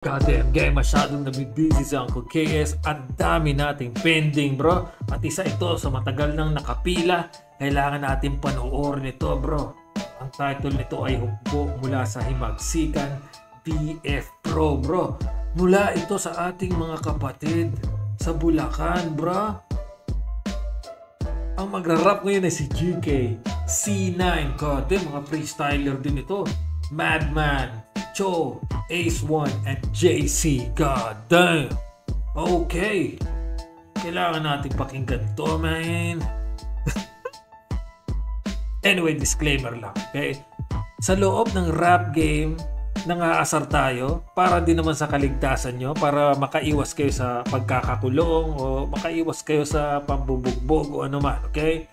Goddamn game, masyadong nabibusy sa Uncle KS. Ang dami nating pending, bro. At isa ito sa matagal nang nakapila. Kailangan natin panoorin ito, bro. Ang title nito ay Hukbo mula sa Himagsikan BF Pro, bro. Mula ito sa ating mga kapatid sa Bulacan, bro. Ang magra-rap ngayon ay si GK, C9, goddamn, mga freestyler din ito. Madman, Cho, Ace1, and JC. God damn. Okay. Kailangan natin pakinggan to, man. Anyway, disclaimer lang, okay? Sa loob ng rap game, nangaasar tayo para din naman sa kaligtasan nyo, para makaiwas kayo sa pagkakakulong o makaiwas kayo sa pambubugbog o ano man, okay?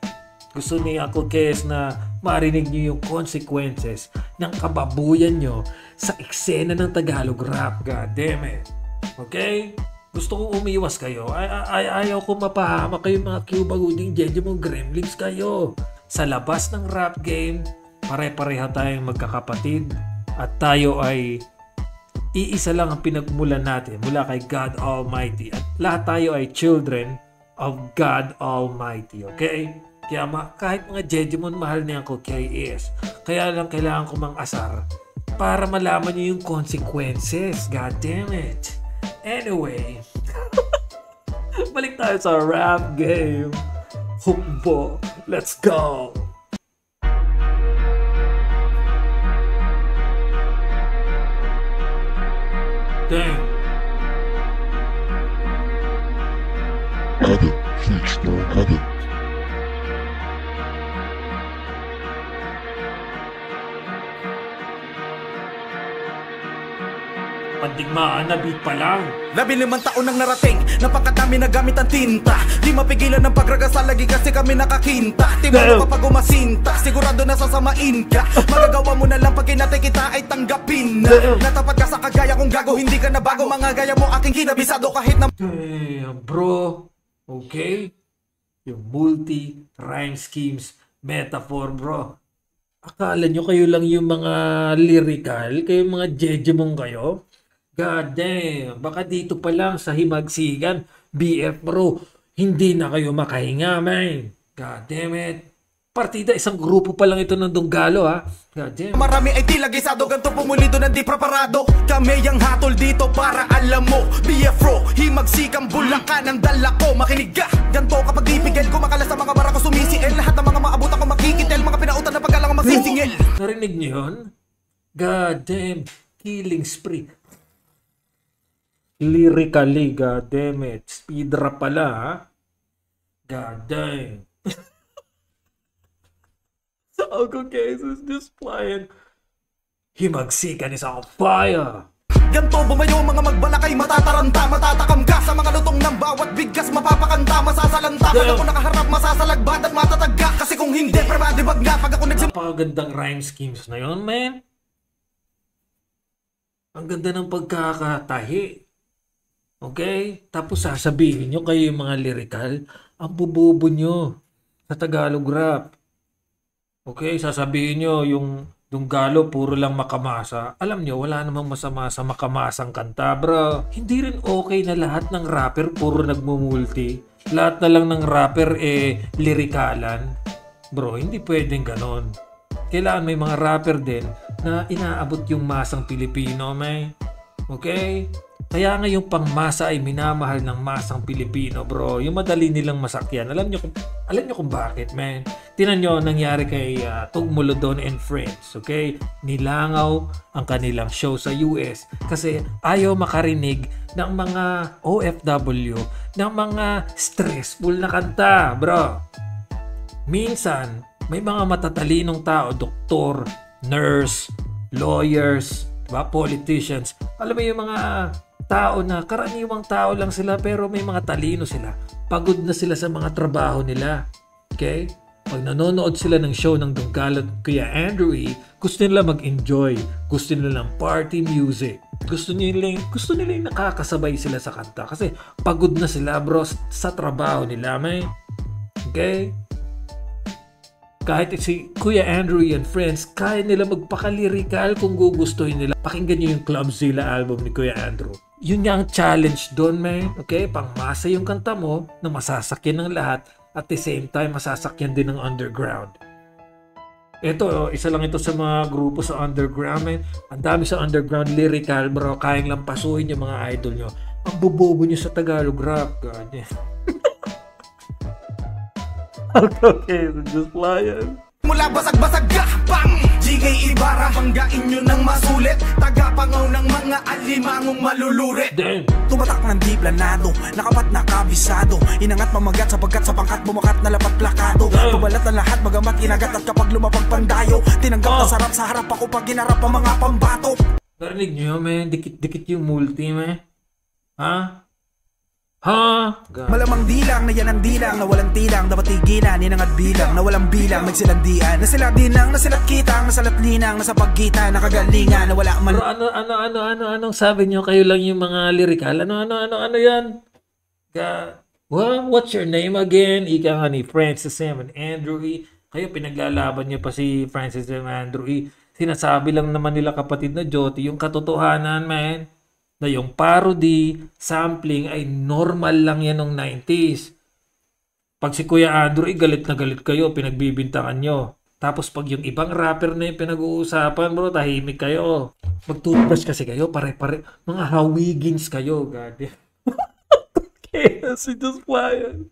Gusto ni Uncle KS na marinig nyo yung consequences ng kababuyan nyo sa eksena ng Tagalog rap. God damn it. Okay? Gusto ko umiwas kayo. Ayaw ko mapahama kayo mga Cuba Gooding Jejemon Gremlins kayo. Sa labas ng rap game, pare-pareha tayong magkakapatid at tayo ay iisa lang ang pinagmulan natin mula kay God Almighty. At lahat tayo ay children of God Almighty. Okay? Kaya kahit mga Jejemon, mahal ni Uncle KS. Kaya lang kailangan ko mang-asar para malaman niyo yung consequences. God damn it. Anyway, balik tayo sa rap game. Hukbo. Let's go. Dang. Adam, freestyle Adam. Pandigmaan na beat pa lang. 15 taon nang narating, napakadami na gamit ang tinta. Di mapigilan ng pagragasal, lagi kasi kami nakakinta. Timalo kapag umasinta, sigurado na sasamain ka. Magagawa mo na lang pag kinatay kita ay tanggapin na. Natapat ka sa kagaya kong gago, hindi ka na bago. Mga gaya mo aking kinabisado kahit na Damn, bro. Okay? Yung multi-rhyme schemes, metaphor, bro. Akala nyo kayo lang yung mga lyrical, kayo mga Jejemon kayo? God damn, baka dito pa lang sa Himagsikan BF Pro, hindi na kayo makahinga, man. God damn it. Partida, isang grupo pa lang ito ng Dunggalo, ha? God damn. marami ay tila gisado, ganito pumulido ng di preparado. Kami ang hatol dito para alam mo. BF Pro, Himagsikan Bulacan ang dala ko. Makinig ka, ganito kapag ipigil ko, makala sa mga bara ko sumisiil. Lahat ng mga maabutan ko makikitel, mga pinautan na pagkalang magsisingil. Narinig niyo yun? God damn, killing spree. Lyrically, god damn it. Speed rap pala, ha? God damn. So, Uncle KS is just playing Himagsikan is on fire. Ganto bumayo mga magbalakay, matataranta, matatakam ka sa mga lutong ng bawat bigkas, mapapakanta, masasalanta. Pag ako nakaharap, masasalagbat at matatagga. Kasi kung hindi, premadibag nga pag ako Napakagandang rhyme schemes na yun, man. Ang ganda ng pagkakatahi. Okay? Tapos sasabihin nyo kayo yung mga lyrical, ang bubobo nyo sa Tagalog rap. Okay? Sasabihin nyo yung Dunggalo, puro lang makamasa. Alam nyo, wala namang masama sa makamasang kanta, bro. Hindi rin okay na lahat ng rapper puro nagmumulti. Lahat na lang ng rapper lirikalan. Bro, hindi pwedeng ganon. Kailangan may mga rapper din na inaabot yung masang Pilipino, may. Okay? Kaya nga yung pangmasa ay minamahal ng masang Pilipino, bro. Yung madali nilang masakyan. Alam nyo kung bakit, man. Tinan nyo nangyari kay Tugmolodon and Friends, okay? Nilangaw ang kanilang show sa US kasi ayaw makarinig ng mga OFW ng mga stressful na kanta, bro. Minsan, may mga matatalinong tao, doktor, nurse, lawyers, diba? Politicians. Alam mo yung mga tao na karaniwang tao lang sila pero may mga talino sila. Pagod na sila sa mga trabaho nila. Okay? Pag nanonood sila ng show ng Dunggalo at Kuya Andrew E, gusto nila mag-enjoy. Gusto nila ng party music. Gusto nila yung nakakasabay sila sa kanta kasi pagod na sila, bro, sa trabaho nila, may. Okay? Kahit si Kuya Andrew and friends, kaya nila magpaka-lyrical kung gugustuhin nila. Pakinggan nyo yung Clubzilla album ni Kuya Andrew. Yun nga ang challenge doon, man. Okay? Pangmasa yung kanta mo na masasakyan ng lahat at the same time masasakyan din ng underground. Ito, isa lang ito sa mga grupo sa underground, man. Ang dami sa underground lyrical, bro. Kayang lampasuhin yung mga idol nyo. Ang bobobo nyo sa Tagalog rap. God, yeah. Okay, so just flying. Mula basag-basag gahpang GK Ibarra, banggain nyo ng masulit. Tagapangaw ng mga alimangong malulurit. Damn. Tumatak ng di planado, nakapat na kabisado. Inangat mamagat sapagkat sa pangkat bumakat na lapat plakado. Tubalat na lahat bagamat kinagat at kapag lumapag pandayo. Tinanggap na sarap sa harap ako pag ginarap ang mga pambato. Narinig nyo, man? Dikit-dikit yung multi, man. Ha? Ha? God. Malamang dilang na yan ang dilang na walang tilang. Dapat tigilan, inangat bilang na walang bilang. Nagsilandian, nasilat dinang, nasilat kitang, nasalat linang, nasa pagkita, nakagalingan na wala man. Pero anong sabi nyo? Kayo lang yung mga lyrical? Ano yan? What's your name again? Ika nga ni Francis M. and Andrew E. Kayo pinaglalaban nyo pa si Francis M. and Andrew E. Sinasabi lang naman nila kapatid na Joti yung katotohanan, man. Na yung parody, sampling ay normal lang yan ng 90s. Pag si Kuya Andrew, galit na galit kayo, pinagbibintangan nyo. Tapos pag yung ibang rapper na yung pinag-uusapan, bro, tahimik kayo. Mag-toothbrush kasi kayo, pare-pare. Mga hawigins kayo, God. Okay, si just flying.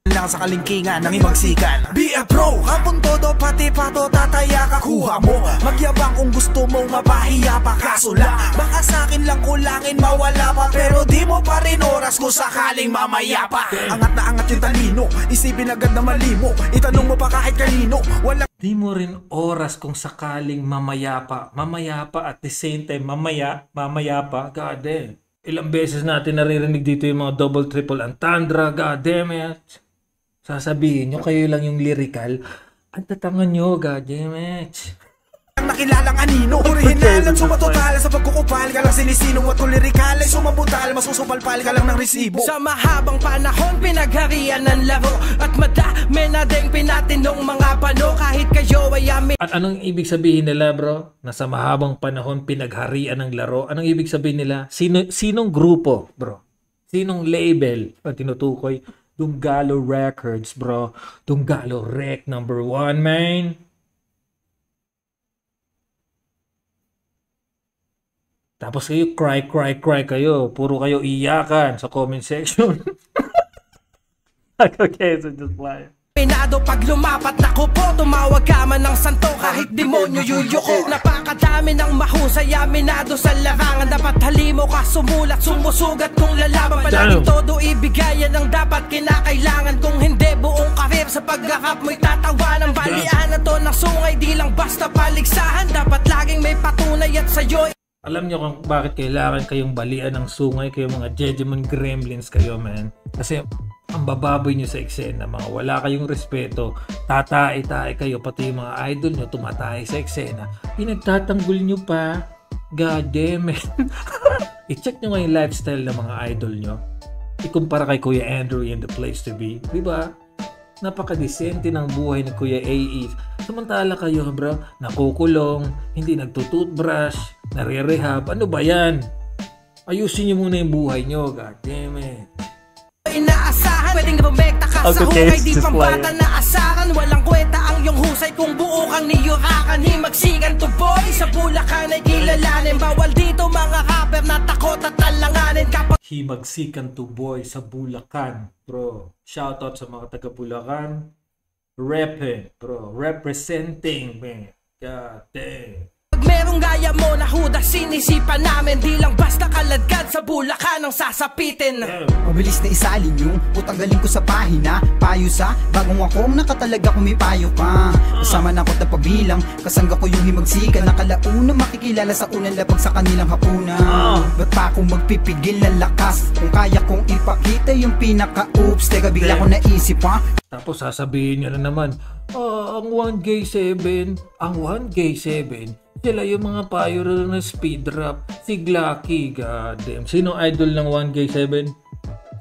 Lang sa kalingkingan ng imagsikan. Be a pro, hapon todo pati pato tataya ka kuha mo. Magyabang kung gusto mong mapahiya pa, kaso lang baka sa'kin lang kulangin mawala pa. Pero di mo pa rin oras kung sakaling mamaya pa. Angat na angat yung talino, isipin agad na malimo. Itanong mo pa kahit kanino, wala. Di mo rin oras kung sakaling mamaya pa at the same time mamaya pa. God damn. Ilang beses natin naririnig dito yung mga double triple entendre. God damn it. Sasabihin nyo, kayo lang yung lyrical. Ang tatangan nyo, God damn it. Ang nakilalang anino, orihinalan, sumatotala sa pagkukupal ka lang sinisinong at kung lirikal ay sumabutal, masusupalpal ka lang ng resibo. Sa mahabang panahon, pinagharian ng laro at madami na ding pinatinong mga pano kahit kayo ay amin. At anong ibig sabihin nila, bro? Na sa mahabang panahon, pinagharian ng laro. Anong ibig sabihin nila? Sinong grupo, bro? Sinong label ang tinutukoy? Dunggalo Records, bro. Dunggalo Rec number 1, man. Tapos kayo cry kayo. Puro kayo iyakan sa comment section. Okay, so just fly. Pinado pag lumapat na kupo, tumawag ka man ng santo kahit demonyo yuyuko. Napakadami ng mahusay, aminado sa larangan. Dapat halimo ka sumulat, sumusugat kung lalaban. Palaging todo ibigayan ang dapat kinakailangan. Kung hindi buong karir sa paghahap mo'y tatawanan. Balian na to ng sungay, di lang basta paligsahan. Dapat laging may patunay at sa'yo. Alam nyo kung bakit kailangan kayong balian ng sungay, kayo mga Jejemon Gremlins kayo, man. Kasi ang bababoy nyo sa eksena, mga wala kayong respeto, tatae-tae kayo, pati yung mga idol nyo tumatae sa eksena, pinagtatanggol nyo pa. God damn it. I-check nyo nga yung lifestyle ng mga idol nyo, ikumpara kay Kuya Andrew in The Place to Be, diba? Napakadesente ng buhay ni Kuya AE. Samantala kayo, bro, nakukulong, hindi nagtututbrush, nare-rehab. Ano ba yan? Ayusin nyo muna yung buhay nyo. God damn it. Inaasahan, pwedeng bumekta ka sa hukay. Di pambata na asaran, walang kwenta ang iyong husay. Kung buo kang niyurakan, himagsikan to boy. Sa Bulacan ay kilalanin, bawal dito mga rapper na takot at talanganin. Himagsikan to boy sa Bulacan, bro. Shoutout sa mga taga Bulacan. Repping, bro. Representing, man. God damn. Merong gaya mo na hudas sinisipan namin. Di lang basta kaladkad sa Bulacan ang sasapitin. Mabilis na isalin yung utanggalin ko sa pahina. Payo sa bagong akong nakatalaga kung may payo pa. Kasama na ko na pabilang, kasangga ko yung himagsikan. Nakalauna makikilala sa unang labag sa kanilang hapunan. Ba't pa akong magpipigil ng lakas kung kaya kong ipakita yung pinaka-oops. Teka bigla ko naisip pa. Tapos sasabihin nyo na naman, ang 1K7, sila yung mga payo na speed rap. Si Glocky, goddamn. Sino idol ng 1K7?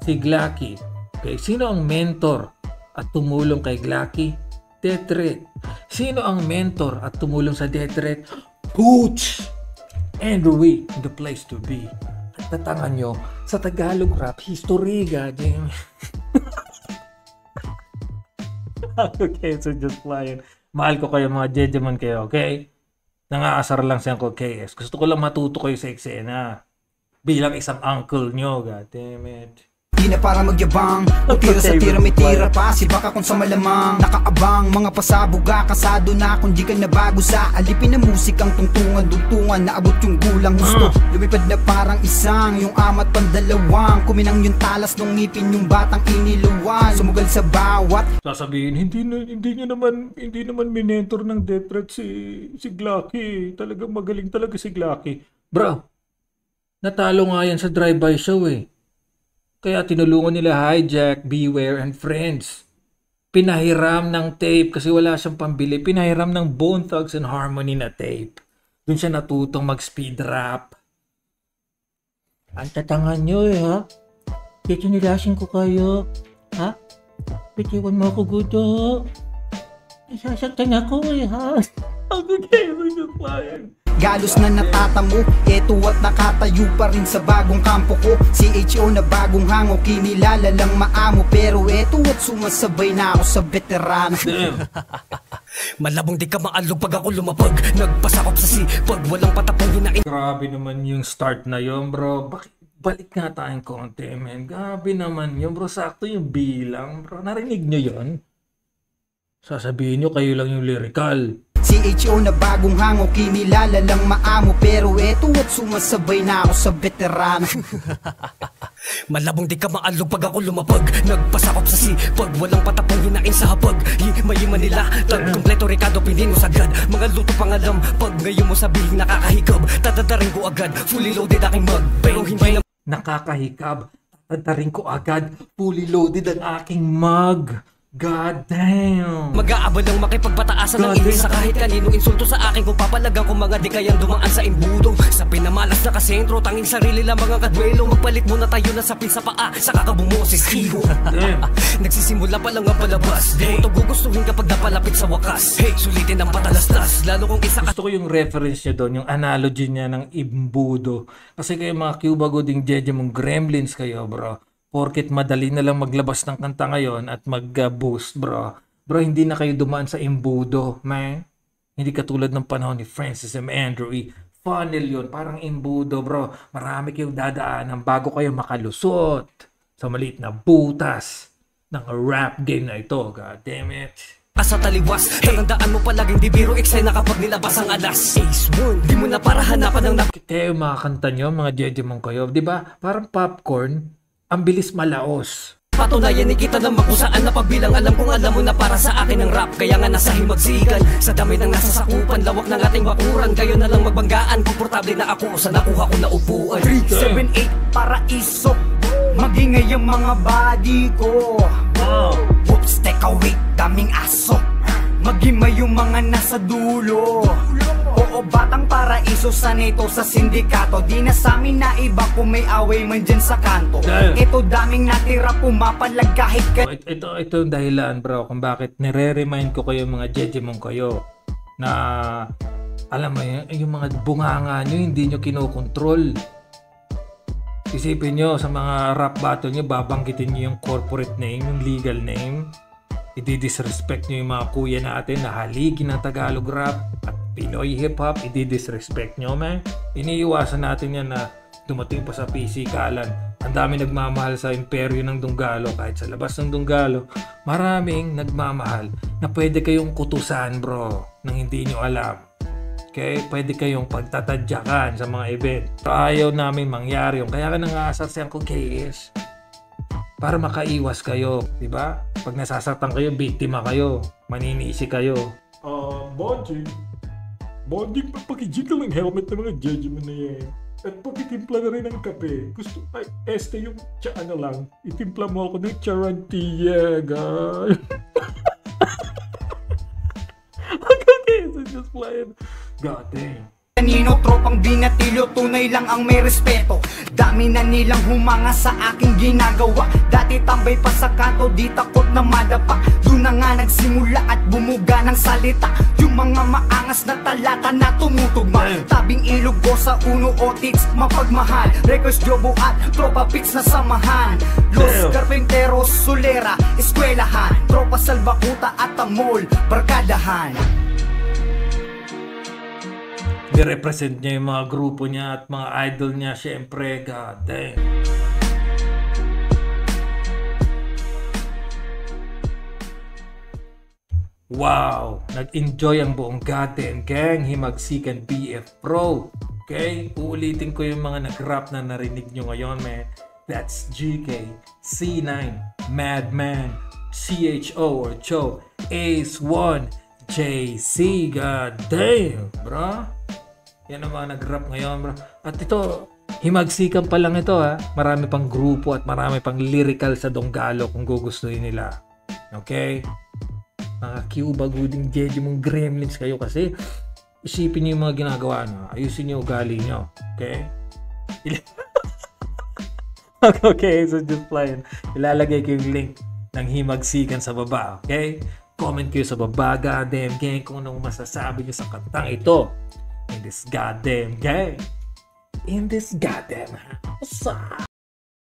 Si Glocky. Okay, sino ang mentor at tumulong kay Glocky? Death Threat. Sino ang mentor at tumulong sa Death Threat? Pooch! Andrew in the place to be. At tatangan nyo, sa Tagalog rap history, goddamn. Okay, so just playing. Mahal ko kayo mga jejeman kayo, okay? Nangaasar lang siya ko KS. Gusto ko lang matuto kayo sa eksena. Bilang isang uncle nyo, goddammit. Di na para magyabang, o tira sa tira may tira pa. Si baka kung sa malamang nakaabang, mga pasabog kasado na kung di ka nabago sa alipin na musikang tungtungan, dugtungan, naabot yung gulang gusto. Lumipad na parang isang, yung amat pandalawang, kuminang yung talas nung ngipin yung batang iniluwan. Sumugal sa bawat Sasabihin, hindi naman minentor ng Death Threat si Glocky. Talagang magaling talaga si Glocky. Bro, natalo nga yan sa drive-by show eh. Kaya tinulungan nila Hijack, Beware, and Friends. Pinahiram ng tape kasi wala siyang pambili. Pinahiram ng Bone Thugs and Harmony na tape. Doon siya natutong mag-speed rap. Ang tatangan nyo eh ha? Dito nilasin ko kayo. Ha? Bitiwan mo ako gudo. Isasaktan ako eh ha? Okay, we're just flying. galos na natatamo. Eto at nakatayo pa rin sa bagong kampo ko. CHO na bagong hango, kinilala lang maamo. Pero eto at sumasabay na ako sa veterano. Malabong di ka maalog pag ako lumapag. Nagpasakop sa sipag, walang patapong hinain. Grabe naman yung start na yun, bro. Balik nga tayong konti, man. Grabe naman yun, bro. Sakto yung bilang, bro. Narinig nyo yun? Sasabihin nyo, kayo lang yung lyrical. CHO na bagong hango, kinilala lang maamo. Pero eto at sumasabay na ako sa veterano. Malabong di ka maalog pag ako lumapag. Nagpasakop sa sipag, walang patapong hinain sa hapag. Himayiman nila, kompleto Ricardo Pininos agad. Mga luto pangalam, pag ngayon mo sabihin nakakahikab. Tatadarin ko agad, fully loaded aking mug. Pero hindi na Nakakahikab, tatadarin ko agad, fully loaded ang aking mug. God damn. mag-aabal lang makipagbataasa ng inis sa kahit kanino insulto sa akin kung papalagang kung mga di kayang dumaan sa imbudo. Sa pinamalas na kasentro, tanging sarili lang mga kadwelo. Magpalit muna tayo na sapin sa paa, sa kakabumoses hiho. Nagsisimula pa lang ang palabas, di mo to gugustuhin kapag napalapit sa wakas. Hey, sulitin ang patalastas, lalo kung isa ka. Gusto ko yung reference niya doon, yung analogy niya ng imbudo. Kasi kayo mga Cuba Gooding Jeje mong gremlins kayo, bro. Porket madali na lang maglabas ng kanta ngayon at mag-boost, bro. Bro, hindi na kayo dumaan sa imbudo, man. Hindi katulad ng panahon ni Francis M. Andrew E. Funnel yun, parang imbudo, bro. Marami kayong dadaanan bago kayo makalusot sa maliit na butas ng rap game na ito. God damn it. Sa taliwas, tandaan mo palaging di biro eksena kapag nilabas ang alas. Ace 1, di mo na para hanapan ng Kaya yung mga kanta nyo, mga Jeje mong kayo, di ba? Parang popcorn. Ang bilis malaos. patunayan ni kita naman kung saan napagbilang. Alam kong alam mo na para sa akin ang rap, kaya nga nasa himagsikan. Sa dami ng nasa sakupan, lawak ng ating bakuran. Kayo na lang magbanggaan, komportable na ako sa nakuha ko na upuan. 3, 7, 8, paraiso. Magingay ang mga body ko. Whoops, take a wait, daming aso. Magimay yung mga nasa dulo. Oo, batang paraiso sa neto sa sindikato. Di na sa amin na iba kung may away man dyan sa kanto. Ito daming natira pumapalag kahit ka. Ito yung dahilan, bro, kung bakit nire-remind ko kayo mga Jeje mong kayo na alam mo yung mga bunganga nyo hindi nyo kinokontrol. Isipin nyo sa mga rap battle nyo, babanggitin nyo yung corporate name, yung legal name. I-disrespect nyo yung mga kuya natin na haligi ng Tagalog rap at Pinoy hip-hop. I-disrespect nyo, man. Iniiwasan natin yan na dumating pa sa PC kalan. Ang dami nagmamahal sa imperyo ng Dunggalo. Kahit sa labas ng Dunggalo, maraming nagmamahal na pwede kayong kutusan, bro, nang hindi nyo alam. Okay? Pwede kayong pagtatadyakan sa mga event. Pero ayaw namin mangyari yung kaya ka nangasar siyang kong KS. Para makaiwas kayo, di ba? Pag nasasaktan kayo, biktima kayo, maninisi kayo. Bonding, pagpakijit lang ng helmet ng mga Jeje mo na yan. At pagkitimpla na rin ng kape. Gusto, este yung tsaa na lang. Itimpla mo ako ng charantilla, guys. Okay, so just playing. God damn. kanino, tropang binatilyo, tunay lang ang may respeto. Dami na nilang humanga sa aking ginagawa. Dati tambay pa sa kanto, di takot na madapa. Doon na nga nagsimula at bumuga ng salita. Yung mga maangas na talata na tumutugma. Tabing ilog ko sa uno otics, mapagmahal. Records Jobo at tropa pits na samahan. Los Carpinteros, Solera, eskwelahan. Tropa Salbakuta at Tamol, barkadahan. Nirepresent niya yung mga grupo niya at mga idol niya, syempre. God damn. Wow! Nag-enjoy ang buong goddamn gang, Himagsikan BF Pro. Okay? Uulitin ko yung mga nag-rap na narinig nyo ngayon, man. That's GK, C9, Madman, CHO or Cho, Ace1, JC. God damn, bro. Yan ang mga nag-rap ngayon, bro. At ito, Himagsikan pa lang ito, ha. Marami pang grupo at marami pang lyrical sa Donggalo kung gugustuhin nila. Okay? Mga Cuba, Gooding, Jeje mong gremlins kayo kasi isipin niyo yung mga ginagawa nyo. Ayusin niyo ugali nyo. Okay? Okay, so just playing. Ilalagay ko yung link ng Himagsikan sa baba. Okay? Comment kayo sa baba, goddamn gang, kung anong masasabi nyo sa kantang ito. In this goddamn gang. In this goddamn house.